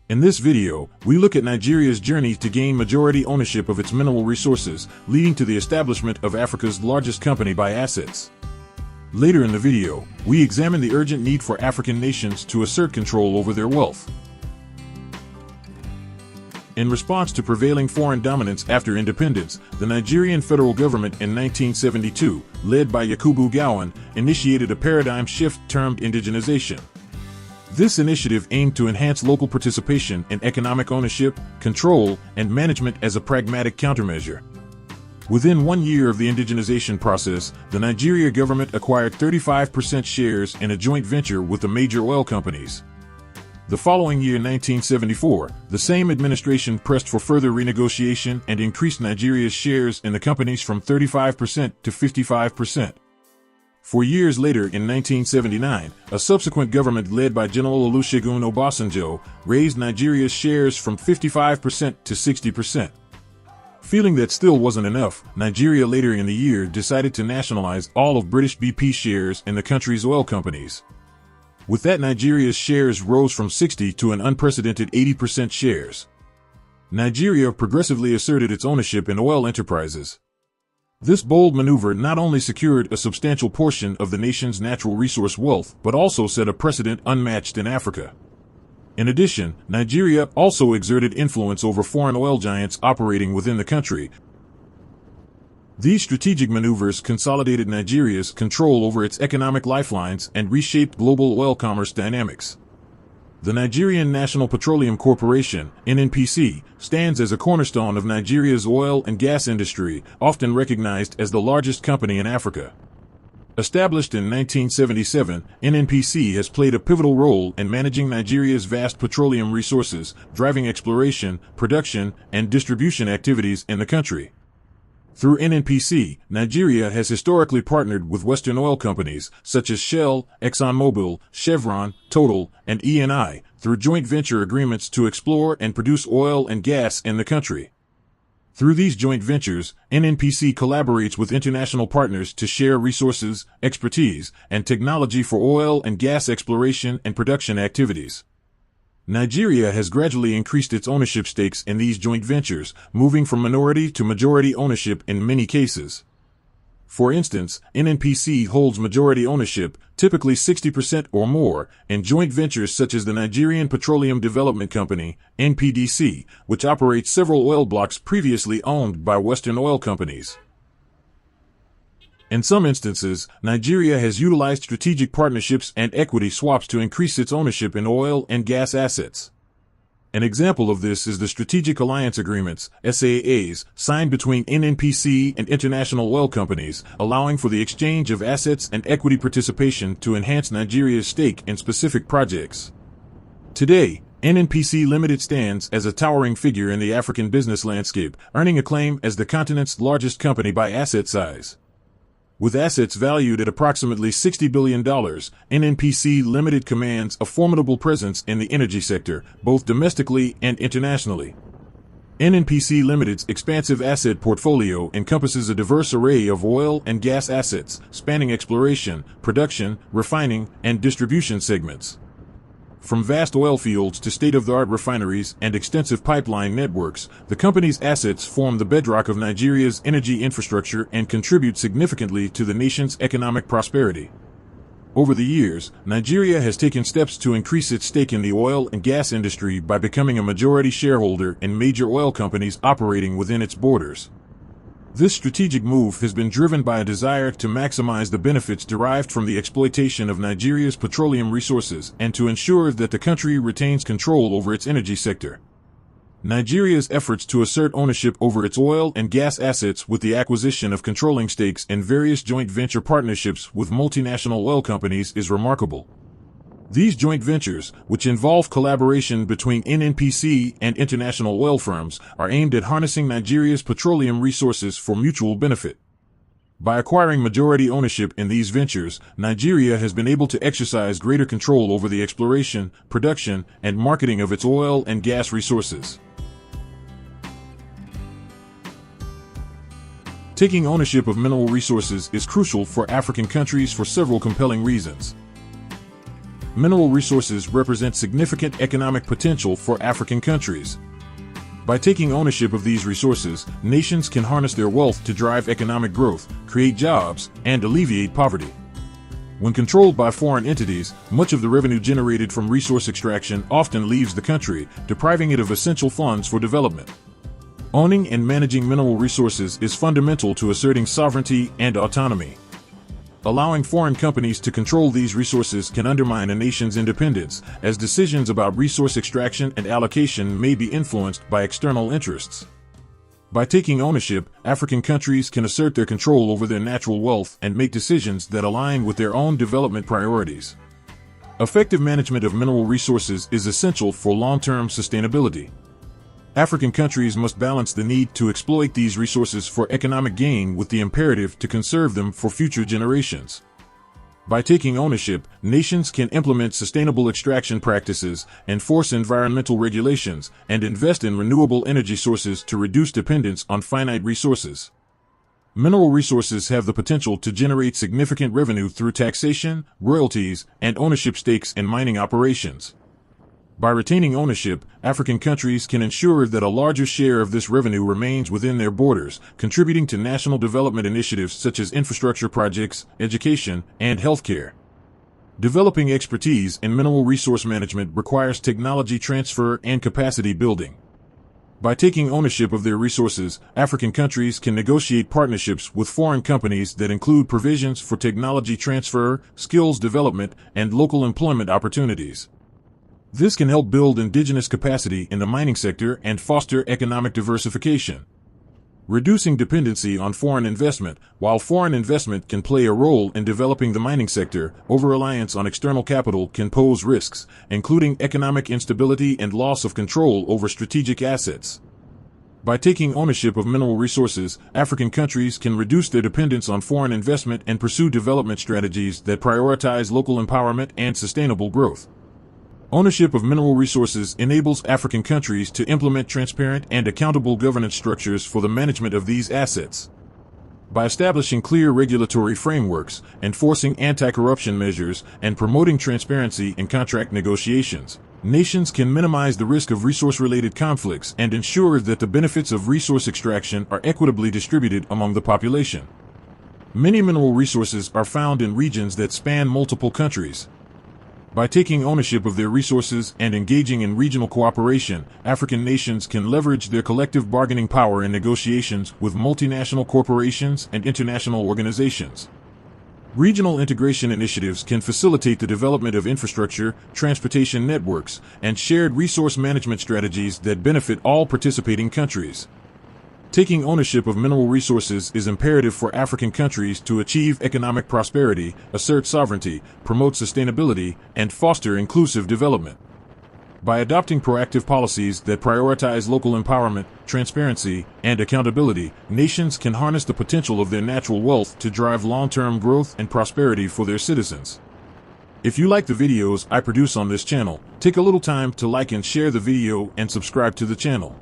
In this video, we look at Nigeria's journey to gain majority ownership of its mineral resources, leading to the establishment of Africa's largest company by assets. Later in the video, we examine the urgent need for African nations to assert control over their wealth. In response to prevailing foreign dominance after independence, the Nigerian federal government in 1972, led by Yakubu Gowon, initiated a paradigm shift termed indigenization. This initiative aimed to enhance local participation in economic ownership, control, and management as a pragmatic countermeasure. Within 1 year of the indigenization process, the Nigeria government acquired 35% shares in a joint venture with the major oil companies. The following year, 1974, the same administration pressed for further renegotiation and increased Nigeria's shares in the companies from 35% to 55%. 4 years later, in 1979, a subsequent government led by General Olusegun Obasanjo raised Nigeria's shares from 55% to 60%. Feeling that still wasn't enough, Nigeria later in the year decided to nationalize all of British BP shares in the country's oil companies. With that, Nigeria's shares rose from 60 to an unprecedented 80% shares. Nigeria progressively asserted its ownership in oil enterprises. This bold maneuver not only secured a substantial portion of the nation's natural resource wealth, but also set a precedent unmatched in Africa. In addition, Nigeria also exerted influence over foreign oil giants operating within the country. These strategic maneuvers consolidated Nigeria's control over its economic lifelines and reshaped global oil commerce dynamics. The Nigerian National Petroleum Corporation, NNPC, stands as a cornerstone of Nigeria's oil and gas industry, often recognized as the largest company in Africa. Established in 1977, NNPC has played a pivotal role in managing Nigeria's vast petroleum resources, driving exploration, production, and distribution activities in the country. Through NNPC, Nigeria has historically partnered with Western oil companies such as Shell, ExxonMobil, Chevron, Total, and Eni through joint venture agreements to explore and produce oil and gas in the country. Through these joint ventures, NNPC collaborates with international partners to share resources, expertise, and technology for oil and gas exploration and production activities. Nigeria has gradually increased its ownership stakes in these joint ventures, moving from minority to majority ownership in many cases. For instance, NNPC holds majority ownership, typically 60% or more, in joint ventures such as the Nigerian Petroleum Development Company, NPDC, which operates several oil blocks previously owned by Western oil companies. In some instances, Nigeria has utilized strategic partnerships and equity swaps to increase its ownership in oil and gas assets. An example of this is the Strategic Alliance Agreements, SAAs, signed between NNPC and international oil companies, allowing for the exchange of assets and equity participation to enhance Nigeria's stake in specific projects. Today, NNPC Limited stands as a towering figure in the African business landscape, earning acclaim as the continent's largest company by asset size. With assets valued at approximately $60 billion, NNPC Limited commands a formidable presence in the energy sector, both domestically and internationally. NNPC Limited's expansive asset portfolio encompasses a diverse array of oil and gas assets, spanning exploration, production, refining, and distribution segments. From vast oil fields to state-of-the-art refineries and extensive pipeline networks, the company's assets form the bedrock of Nigeria's energy infrastructure and contribute significantly to the nation's economic prosperity. Over the years, Nigeria has taken steps to increase its stake in the oil and gas industry by becoming a majority shareholder in major oil companies operating within its borders. This strategic move has been driven by a desire to maximize the benefits derived from the exploitation of Nigeria's petroleum resources and to ensure that the country retains control over its energy sector. Nigeria's efforts to assert ownership over its oil and gas assets with the acquisition of controlling stakes in various joint venture partnerships with multinational oil companies is remarkable. These joint ventures, which involve collaboration between NNPC and international oil firms, are aimed at harnessing Nigeria's petroleum resources for mutual benefit. By acquiring majority ownership in these ventures, Nigeria has been able to exercise greater control over the exploration, production, and marketing of its oil and gas resources. Taking ownership of mineral resources is crucial for African countries for several compelling reasons. mineral resources represent significant economic potential for African countries. By taking ownership of these resources, nations can harness their wealth to drive economic growth, create jobs, and alleviate poverty. When controlled by foreign entities, much of the revenue generated from resource extraction often leaves the country, depriving it of essential funds for development. Owning and managing mineral resources is fundamental to asserting sovereignty and autonomy. Allowing foreign companies to control these resources can undermine a nation's independence, as decisions about resource extraction and allocation may be influenced by external interests. By taking ownership, African countries can assert their control over their natural wealth and make decisions that align with their own development priorities. Effective management of mineral resources is essential for long-term sustainability. African countries must balance the need to exploit these resources for economic gain with the imperative to conserve them for future generations. By taking ownership, nations can implement sustainable extraction practices, enforce environmental regulations, and invest in renewable energy sources to reduce dependence on finite resources. Mineral resources have the potential to generate significant revenue through taxation, royalties, and ownership stakes in mining operations. By retaining ownership, African countries can ensure that a larger share of this revenue remains within their borders, contributing to national development initiatives such as infrastructure projects, education, and healthcare. Developing expertise in mineral resource management requires technology transfer and capacity building. By taking ownership of their resources, African countries can negotiate partnerships with foreign companies that include provisions for technology transfer, skills development, and local employment opportunities. This can help build indigenous capacity in the mining sector and foster economic diversification. Reducing dependency on foreign investment. While foreign investment can play a role in developing the mining sector, over-reliance on external capital can pose risks, including economic instability and loss of control over strategic assets. By taking ownership of mineral resources, African countries can reduce their dependence on foreign investment and pursue development strategies that prioritize local empowerment and sustainable growth. Ownership of mineral resources enables African countries to implement transparent and accountable governance structures for the management of these assets. By establishing clear regulatory frameworks, enforcing anti-corruption measures, and promoting transparency in contract negotiations, nations can minimize the risk of resource-related conflicts and ensure that the benefits of resource extraction are equitably distributed among the population. Many mineral resources are found in regions that span multiple countries. By taking ownership of their resources and engaging in regional cooperation, African nations can leverage their collective bargaining power in negotiations with multinational corporations and international organizations. Regional integration initiatives can facilitate the development of infrastructure, transportation networks, and shared resource management strategies that benefit all participating countries. Taking ownership of mineral resources is imperative for African countries to achieve economic prosperity, assert sovereignty, promote sustainability, and foster inclusive development. By adopting proactive policies that prioritize local empowerment, transparency, and accountability, nations can harness the potential of their natural wealth to drive long-term growth and prosperity for their citizens. If you like the videos I produce on this channel, take a little time to like and share the video and subscribe to the channel.